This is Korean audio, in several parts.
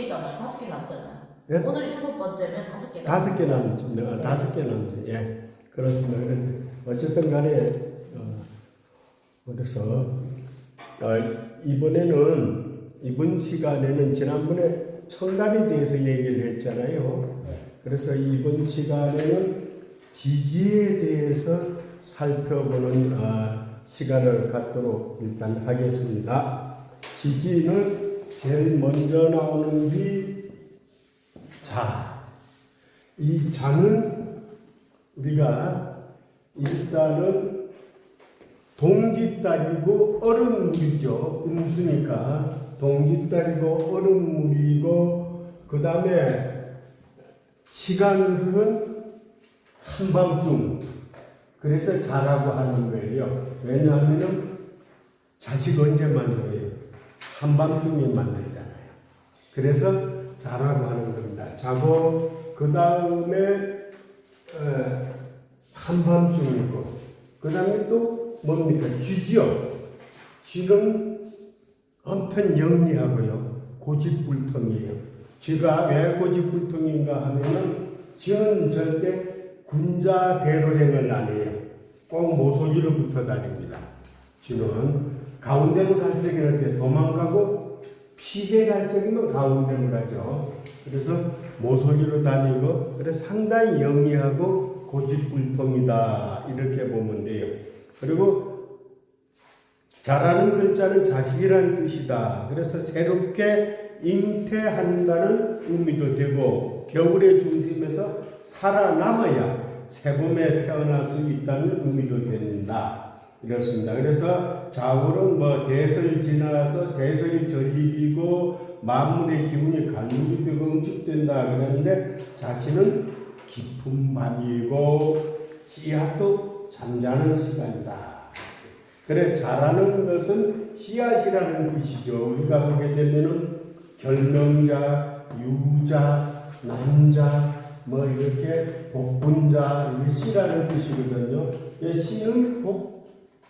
개잖아요. 5개 남잖아요. 예? 오늘 7번째면 5개. 5개 남습니다. 5개 남죠. 예, 그렇습니다. 그런데 어쨌든 간에 어디서 이번 시간에는 지난번에 청감에 대해서 얘기를 했잖아요. 그래서 이번 시간에는 지지에 대해서 살펴보는 시간을 갖도록 일단 하겠습니다. 지지는 제일 먼저 나오는 게 자. 이 자는 우리가 일단은 동짓달이고 얼음물이죠. 음수니까 동짓달이고 얼음물이고 그 다음에 시간으로는 한밤중. 그래서 자라고 하는 거예요. 왜냐하면 자식 언제 만들어요? 한밤중에 만들잖아요. 그래서 자라고 하는 겁니다. 자고 그 다음에 한밤중이고 그 다음에 또 뭡니까? 쥐죠. 쥐는 엄청 영리하고요. 고집불통이에요. 쥐가 왜 고집불통인가 하면은 쥐는 절대 군자 대로행을 안 해요. 꼭 모서리로 붙어 다닙니다. 쥐는 가운데로 갈 적에는 이렇게 도망가고 피해 갈 적이면 가운데로 가죠. 그래서 모서리로 다니고 그래서 상당히 영리하고 고집불통이다 이렇게 보면 돼요. 그리고 자라는 글자는 자식이라는 뜻이다. 그래서 새롭게 잉태한다는 의미도 되고 겨울의 중심에서 살아남아야 새봄에 태어날 수 있다는 의미도 된다. 이렇습니다. 그래서 자월은 대설 지나서 대설이 전립이고 만물의 기운이 간육이 되고 응축된다. 그러는데 자신은 깊은 밤이고 씨앗도 잠자는 시간이다. 그래 자라는 것은 씨앗이라는 뜻이죠. 우리가 보게 되면은 결명자, 유자, 남자 이렇게 복분자 이게 씨라는 뜻이거든요. 씨는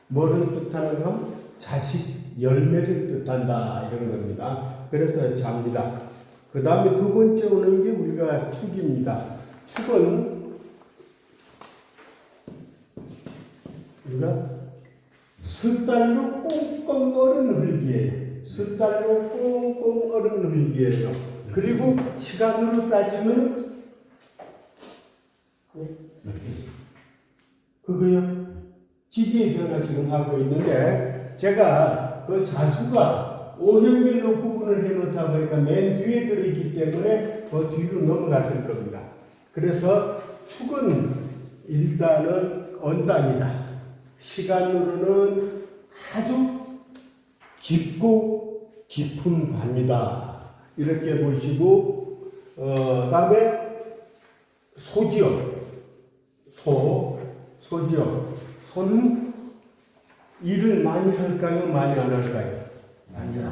뭐를 뜻하는가 하면 자식 열매를 뜻한다 이런 겁니다. 그래서 자입니다. 그 다음에 두 번째 오는 게 우리가 축입니다. 축은 우리가 숫달로 꽁꽁 얼은 흙이에요. 숫달로 꽁꽁 얼은 흙이에요. 그리고 시간으로 따지면 그거요. 지지의 변화 지금 하고 있는데 제가 그 자수가 오형별로 구분을 해놓다 보니까 맨 뒤에 들어있기 때문에 그 뒤로 넘어갔을 겁니다. 그래서 축은 일단은 언담이다. 시간으로는 아주 깊고 깊은 밤이다. 이렇게 보시고 다음에 소지요. 소지요. 소는 일을 많이 할까요? 많이 안 할까요?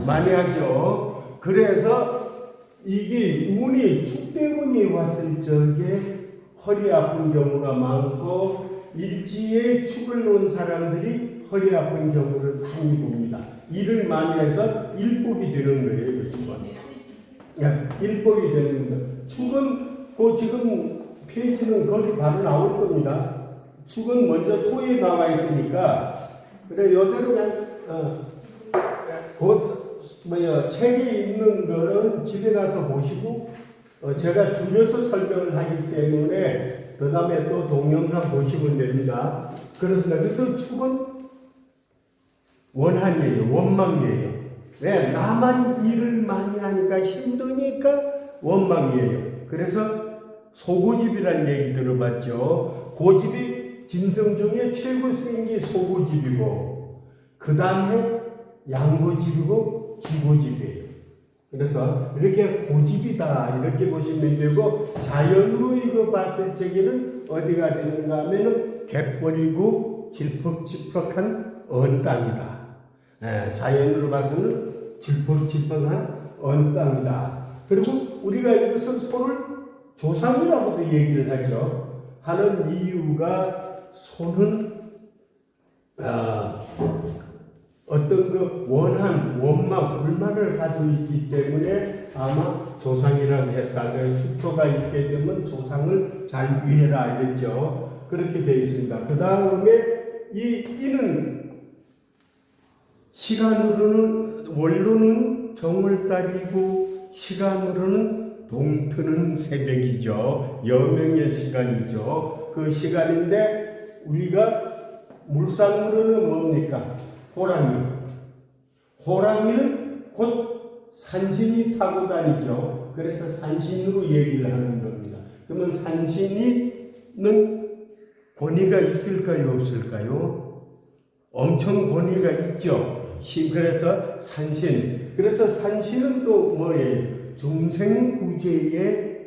많이 하죠. 그래서 이게 운이 축 때문에 왔을 적에 허리 아픈 경우가 많고 일지에 축을 놓은 사람들이 허리 아픈 경우를 많이 봅니다. 일을 많이 해서 일복이 되는 거예요. 그 축은. 일복이 되는 겁니다. 축은 지금 페이지는 거기 바로 나올 겁니다. 축은 먼저 토에 나와 있으니까 그래 요대로 그냥 책에 있는 거는 집에 가서 보시고 제가 줄여서 설명을 하기 때문에 그 다음에 또 동영상 보시면 됩니다. 그렇습니다. 그래서 축은 원한이에요. 원망이에요. 왜? 나만 일을 많이 하니까 힘드니까 원망이에요. 그래서 소고집이라는 얘기 들어봤죠. 고집이 짐승 중에 최고 센 게 소고집이고 그 다음에 양고집이고 쥐고집이에요. 그래서 이렇게 고집이다 이렇게 보시면 되고 자연으로 이거 봤을 적에는 어디가 되는가 하면은 갯벌이고 질퍽질퍽한 언땅이다. 자연으로 봐서는 질퍽질퍽한 언땅이다. 그리고 우리가 이것을 소를 조상이라고도 얘기를 하죠. 하는 이유가 소는 어떤 그 원망, 불만을 가지고 있기 때문에 아마 조상이라고 했다. 축토가 있게 되면 조상을 잘 위해라 이랬죠. 그렇게 되어 있습니다. 그 다음에 이는 시간으로는 원로는 정월달이고 시간으로는 동트는 새벽이죠. 여명의 시간이죠. 그 시간인데 우리가 물상으로는 뭡니까? 호랑이. 호랑이는 곧 산신이 타고 다니죠. 그래서 산신으로 얘기를 하는 겁니다. 그러면 산신이는 권위가 있을까요? 없을까요? 엄청 권위가 있죠. 그래서 산신. 그래서 산신은 또 뭐예요? 중생구제의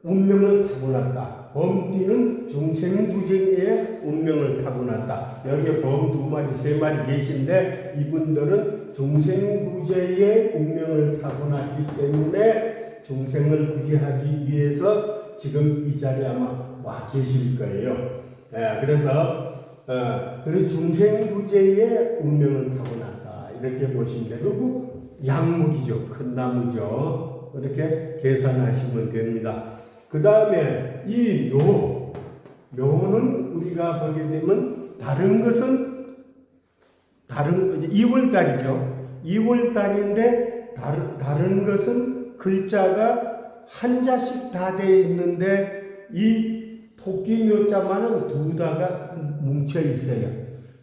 운명을 타고났다. 범띠는 중생구제의 운명을 타고났다. 여기에 범 2마리, 3마리 계신데 이분들은 중생구제의 운명을 타고났기 때문에 중생을 구제하기 위해서 지금 이 자리에 아마 와 계실 거예요. 그래서 중생구제의 운명을 타고났다. 이렇게 보시면 되고, 그리고 약목이죠. 큰 나무죠. 이렇게 계산하시면 됩니다. 그 다음에 이 묘는 우리가 보게 되면 다른 것은 2월달이죠. 2월달인데 다른 것은 글자가 한자씩 다 되어 있는데 이 토끼 묘자만은 2자가 뭉쳐 있어요.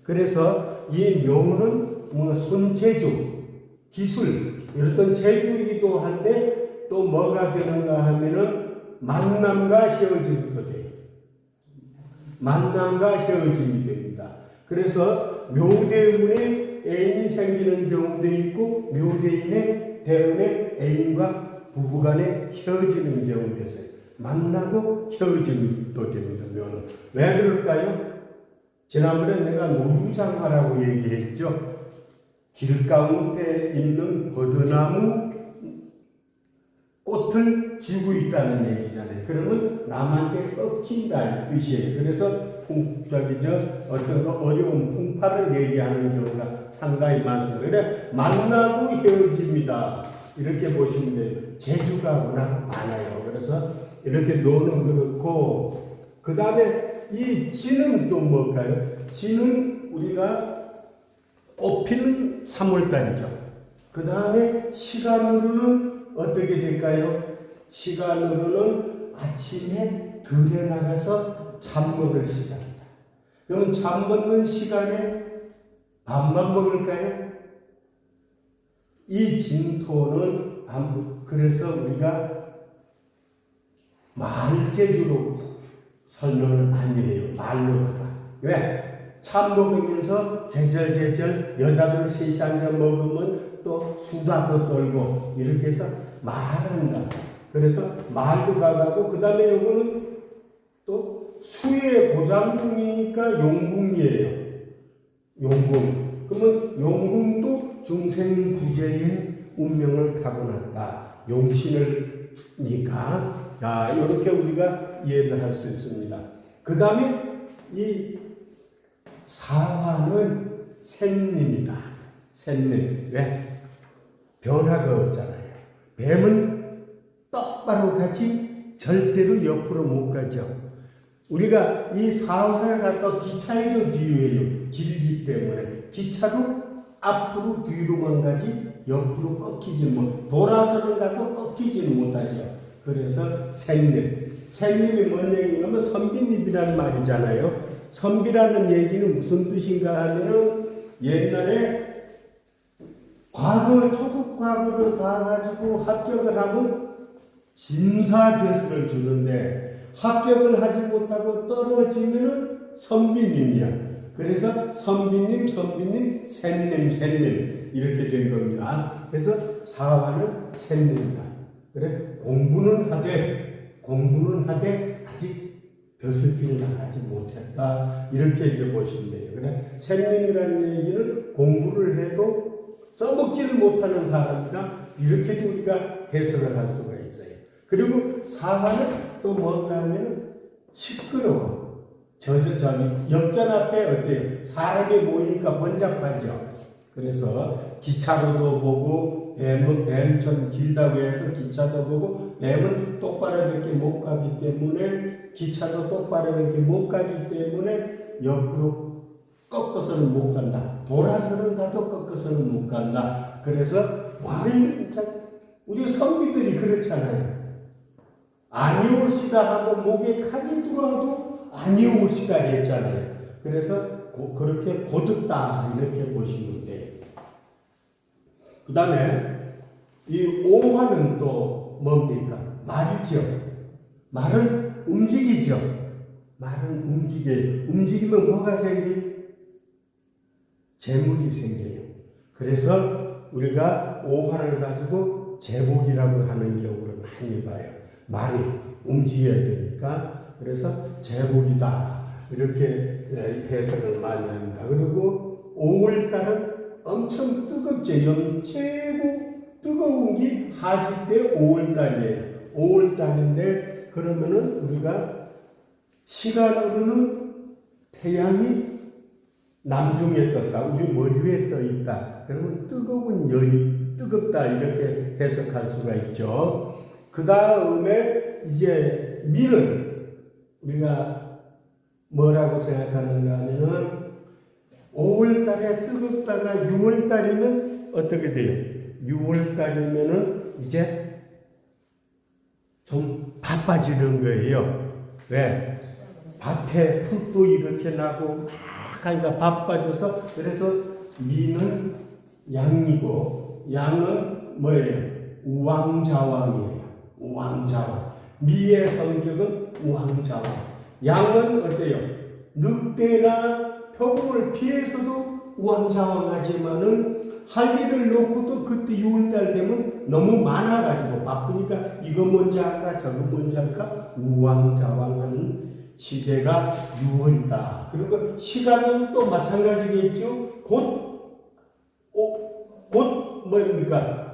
그래서 이 묘는 뭐 손재주, 기술 이런 재주이기도 한데 또 뭐가 되는가 하면은 만남과 헤어짐도 돼요. 만남과 헤어짐이 됩니다. 그래서 묘대운에 애인이 생기는 경우도 있고 묘대인의 대운에 애인과 부부간에 헤어지는 경우도 있어요. 만나고 헤어짐도 됩니다. 묘는. 왜 그럴까요? 지난번에 내가 노유장화라고 얘기했죠. 길 가운데 있는 버드나무 꽃을 쥐고 있다는 얘기잖아요. 그러면 남한테 꺾인다 이 뜻이에요. 그래서 어떤 어려운 풍파를 얘기하는 경우가 상당히 많습니다. 그래 만나고 헤어집니다. 이렇게 보시면 돼요. 재주가 워낙 많아요. 그래서 이렇게 노는 그렇고 그 다음에 이 지는 또 뭘까요? 지는 우리가 꽃피는 3월달이죠. 그 다음에 시간으로는 어떻게 될까요? 시간으로는 아침에 들에 나가서 잠 먹을 시간이다. 그럼 잠 먹는 시간에 밥만 먹을까요? 이 진토는 그래서 우리가 말재주로 설명을 많이 해요. 말로 하다. 왜? 참 먹으면서 제절제절 여자들 셋이 앉아 먹으면 또 수다도 떨고 이렇게 해서 말한다. 그래서 말도 나가고 그 다음에 요거는 또 수의 고장중이니까 용궁이에요. 용궁. 그러면 용궁도 중생구제의 운명을 타고났다. 용신을니까 이렇게 우리가 이해를 할 수 있습니다. 그 다음에 이 사화는 샌입니다. 샌님. 왜? 변화가 없잖아요. 뱀은 똑바로 가지 절대로 옆으로 못 가죠. 우리가 이 사화를 갖다 기차에도 뒤에요. 길기 때문에. 기차도 앞으로 뒤로만 가지 옆으로 꺾이지 못. 돌아서는 가도 꺾이지는 못하죠. 그래서 샌님. 샌님이 뭔 얘기냐면 선비님이라는 말이잖아요. 선비라는 얘기는 무슨 뜻인가 하면은 옛날에 초급 과거를 다 가지고 합격을 하면 진사벼슬을 주는데 합격을 하지 못하고 떨어지면은 선비님이야. 그래서 선비님, 샌님 이렇게 된 겁니다. 그래서 사화는 샌님이다. 그래 공부는 하되 아직 벼슬길을 나가지 못했다. 이렇게 이제 보시면 돼요. 그래 샌님이라는 얘기는 공부를 해도 써먹지를 못하는 사람이다. 이렇게도 우리가 해석을 할 수가 있어요. 그리고 사화는 또 뭔가 하면 시끄러워. 역전 앞에 어때요? 사람이 모이니까 번잡하죠. 그래서 기차로도 보고 뱀처럼 길다고 해서 기차도 보고 뱀은 똑바로밖에 못 가기 때문에 기차도 똑바로밖에 못 가기 때문에 옆으로 꺾어서는 못 간다. 돌아서는 가도 꺾어서는 못 간다. 그래서 우리 선비들이 그렇잖아요. 아니올시다 하고 목에 칼이 들어와도 아니올시다 했잖아요. 그래서 그렇게 곧었다 이렇게 보시면 돼요. 그 다음에 이 오화는 또 뭡니까? 말이죠. 말은 움직이죠. 말은 움직이면 뭐가 생겨요? 재물이 생겨요. 그래서 우리가 오화를 가지고 제복이라고 하는 경우를 많이 봐요. 말이 움직여야 되니까. 그래서 제복이다. 이렇게 해석을 많이 합니다. 그리고 5월달은 엄청 뜨겁죠. 최고 뜨거운 게 하지 때 5월달이에요. 5월달인데 그러면은 우리가 시간으로는 태양이 남중에 떴다. 우리 머리 위에 떠 있다. 그러면 뜨거운 열이 뜨겁다 이렇게 해석할 수가 있죠. 그 다음에 이제 미는 우리가 뭐라고 생각하는가 하면은 5월달에 뜨겁다가 6월달이면 어떻게 돼요? 6월달이면은 이제 좀 바빠지는 거예요. 왜? 밭에 풀도 이렇게 나고 막 하니까 바빠져서 그래서 미는 양이고 양은 뭐예요? 우왕좌왕이에요. 우왕좌왕. 미의 성격은 우왕좌왕. 양은 어때요? 늑대나 표범을 피해서도 우왕좌왕하지만은 할 일을 놓고도 그때 6월달 되면 너무 많아가지고 바쁘니까 이거 먼저 할까 저거 먼저 할까 우왕좌왕하는 시대가 6월이다. 그리고 시간은 또 마찬가지겠죠. 곧 뭡니까?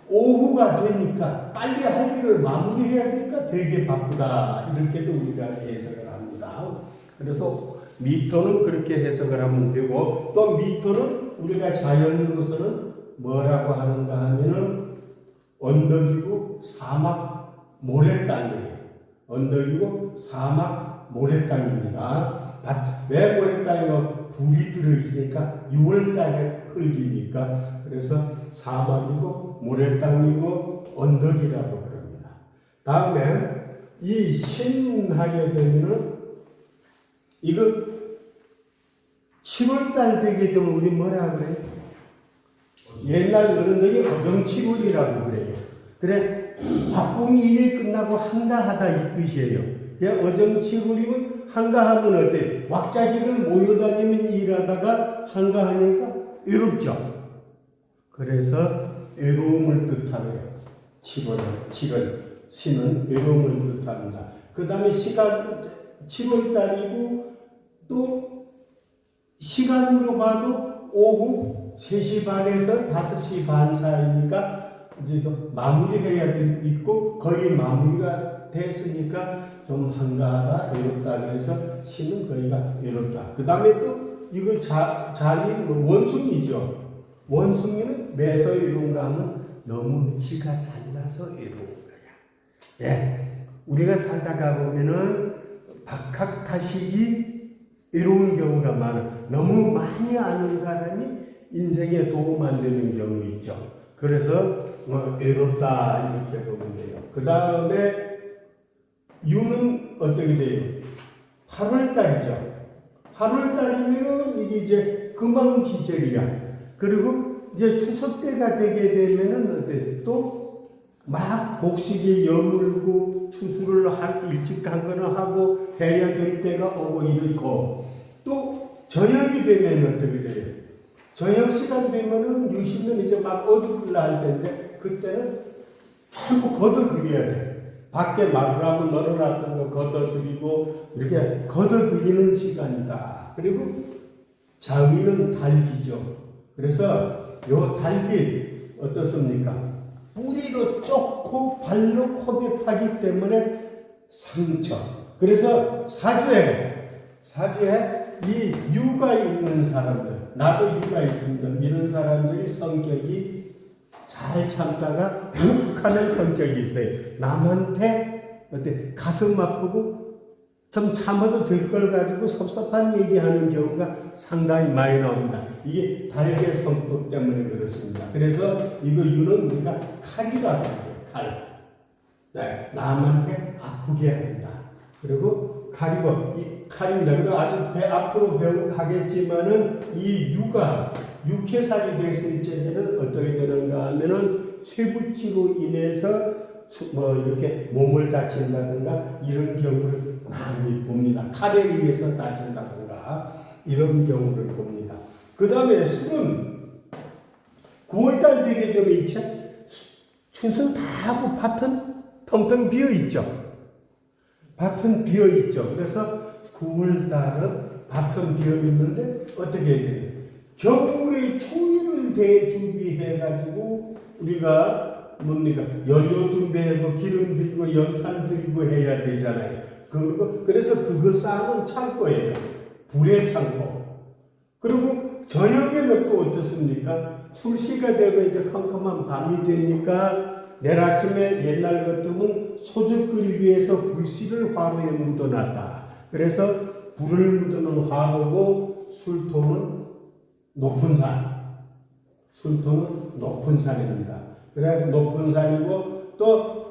오후가 되니까 빨리 할 일을 마무리해야 되니까 되게 바쁘다. 이렇게도 우리가 해석을 합니다. 그래서 미토는 그렇게 해석을 하면 되고 또 미토는 우리가 자연으로서는 뭐라고 하는가 하면은 언덕이고 사막 모래땅이에요. 언덕이고 사막 모래땅입니다. 왜 모래땅이고 불이 들어있으니까 6월달에 흙이니까 그래서 사막이고 모래땅이고 언덕이라고 그럽니다. 다음에 이 신하게 되면은 이거 7월달 되게 되면 우리 뭐라 그래요? 옛날 어른들이 어정치월이라고 그래요. 그래 바쁜 일이 끝나고 한가하다 이 뜻이에요. 어정치월이면 한가하면 어때? 왁자지를 모여다니면 일하다가 한가하니까 외롭죠. 그래서 외로움을 뜻하네요. 7월 신은 외로움을 뜻합니다. 그 다음에 시간 7월달이고 또 시간으로 봐도 오후 3시 반에서 5시 반 사이니까 이제 또 마무리해야 있고 거의 마무리가 됐으니까 좀 한가하다 외롭다 그래서 신은 거의가 외롭다. 그 다음에 또 이거 자인 원숭이죠. 원숭이는 매서 외로운가 하면 너무 지가 잘나서 외로운 거야. 예, 우리가 살다가 보면은 박학다식이 외로운 경우가 많아. 너무 많이 아는 사람이 인생에 도움 안 되는 경우 있죠. 그래서 외롭다 이렇게 보면 돼요. 그 다음에 유는 어떻게 돼요? 8월달이죠. 8월달이면은 이게 이제 금방 기절이야. 그리고 이제 추석 때가 되게 되면은 어때? 또 막 곡식이 여물고 추수를 일찍 한 거는 하고 해야 될 때가 오고 이렇고 또 저녁이 되면 어떻게 돼요? 저녁 시간 되면은 유시면 이제 막 어둡게 할 텐데 그때는 전부 걷어들여야 돼. 밖에 마루라고 널어놨던 거 걷어들이고 이렇게 걷어들이는 시간이다. 그리고 자위는 달기죠. 그래서 요 달기 어떻습니까? 뿌리로 쫓고 발로 호흡하기 때문에 상처. 그래서 사주에 이 유가 있는 사람들, 나도 유가 있습니다. 이런 사람들이 성격이 잘 참다가 욱하는 성격이 있어요. 남한테 어때 가슴 아프고 좀 참아도 될 걸 가지고 섭섭한 얘기하는 경우가 상당히 많이 나옵니다. 이게 달의 성격 때문에 그렇습니다. 그래서 이거 유는 우리가 칼이라고 해요. 칼. 네, 남한테 아프게 한다. 그리고 칼이고 이 칼입니다. 그리고 아주 앞으로 하겠지만은 이 유가 육해살이 됐을 적에는 어떻게 되는가 하면은 쇠붙이로 인해서 이렇게 몸을 다친다든가 이런 경우를 많이 봅니다. 칼에 의해서 다친다든가 이런 경우를 봅니다. 그 다음에 술은 9월달 되게 되면 이제 추수 다 하고 밭은 텅텅 비어 있죠. 밭은 비어 있죠. 그래서 9월달은 밭은 비어 있는데 어떻게 해야 돼요? 겨울에 추위를 대준비해가지고 우리가 뭡니까? 연료 준비하고 기름 들이고 연탄 들이고 해야 되잖아요. 그래서 그거 쌓아놓은 창고예요. 불의 창고. 그리고 저녁에는 또 어떻습니까? 출시가 되고 이제 컴컴한 밤이 되니까 내일 아침에 옛날 같으면 소주 끓이기 위해서 불씨를 화로에 묻어놨다. 그래서 불을 묻어놓은 화로고 술통은 높은 산. 술통은 높은 산입니다. 그래 높은 산이고 또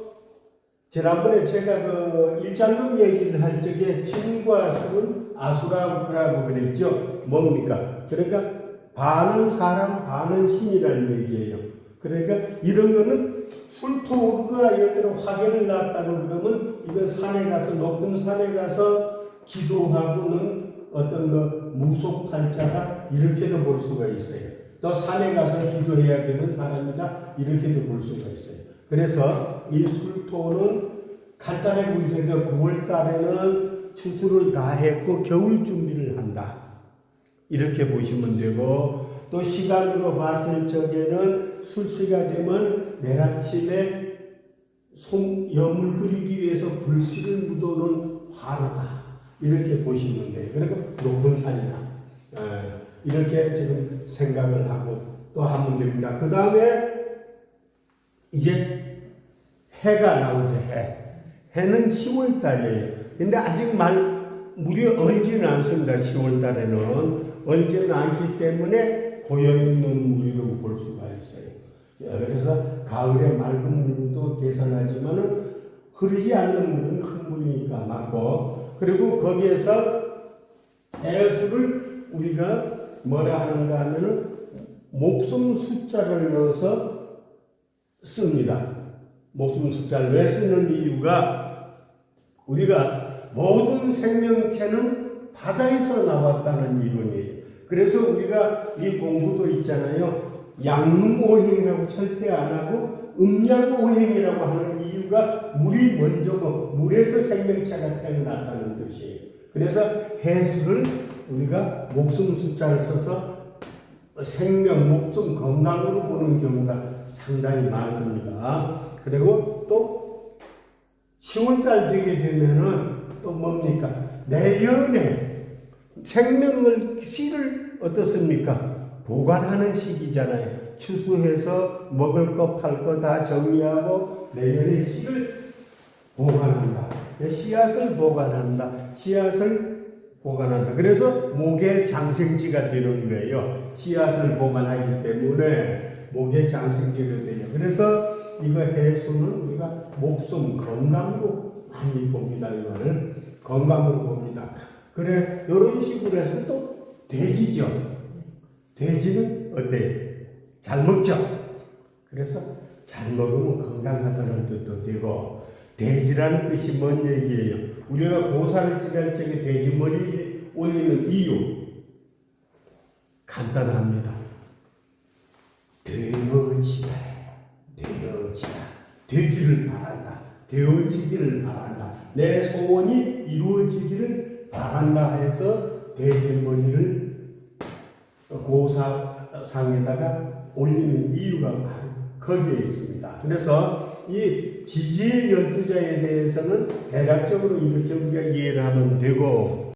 지난번에 제가 그 일장금 얘기를 할 적에 진과 술은 아수라고 그랬죠. 뭡니까? 그러니까 반은 사람 반은 신이라는 얘기예요. 그러니까 이런 거는 술토가 예를 들어 화계를 놨다고 그러면 이건 산에 가서 높은 산에 가서 기도하고는 어떤 그 무속팔자다 이렇게도 볼 수가 있어요. 또 산에 가서 기도해야 되는 사람이다 이렇게도 볼 수가 있어요. 그래서 이 술토는 간단하게 우리가 9월 달에는 추수를 다 했고 겨울 준비를 한다. 이렇게 보시면 되고 또 시간으로 봤을 적에는 술시가 되면 내일 아침에 염을 끓이기 위해서 불씨를 묻어놓은 화로다. 이렇게 보시면 돼요. 그러니까 높은 산이다. 이렇게 지금 생각을 하고 또 하면 됩니다. 그 다음에 이제 해가 나오죠. 해는 10월 달이에요. 근데 아직 물이 얼지는 않습니다. 10월 달에는 얼지는 않기 때문에 고여있는 물이라고 볼 수가 있어요. 그래서 가을에 맑은 물도 계산하지만은 흐르지 않는 물은 큰 물이니까 맞고, 그리고 거기에서 해수를 우리가 뭐라 하는가 하면은 목숨 숫자를 넣어서 씁니다. 목숨 숫자를 왜 쓰는 이유가 우리가 모든 생명체는 바다에서 나왔다는 이론이에요. 그래서 우리가 이 공부도 있잖아요. 양오행이라고 절대 안 하고 음양오행이라고 하는 이유가 물이 먼저고 물에서 생명체가 태어났다는 뜻이에요. 그래서 해수를 우리가 목숨 숫자를 써서 생명, 목숨, 건강으로 보는 경우가 상당히 많습니다. 그리고 또 10월달 되게 되면은 또 뭡니까? 내년에 생명을 씨를 어떻습니까? 보관하는 시기잖아요. 추수해서 먹을 거 팔 거 다 정리하고 내년에 씨를 보관한다. 씨앗을 보관한다. 씨앗을 보관한다. 그래서 목의 장생지가 되는 거예요. 씨앗을 보관하기 때문에 목의 장생지가 돼요. 그래서 이거 해수는 우리가 목숨 건강으로 많이 봅니다. 이거를 건강으로 봅니다. 그래 이런 식으로 해서 또 돼지죠. 돼지는 어때요? 잘 먹죠. 그래서 잘 먹으면 건강하다는 뜻도 되고, 돼지라는 뜻이 뭔 얘기예요? 우리가 고사를 지낼 적에 돼지 머리 올리는 이유 간단합니다. 되어지다. 되기를 바란다. 되어지기를 바란다. 내 소원이 이루어지기를 바란다 해서 돼지머리를 고사상에다가 올리는 이유가 바로 거기에 있습니다. 그래서 이 지지의 12자에 대해서는 대략적으로 이렇게 우리가 이해를 하면 되고,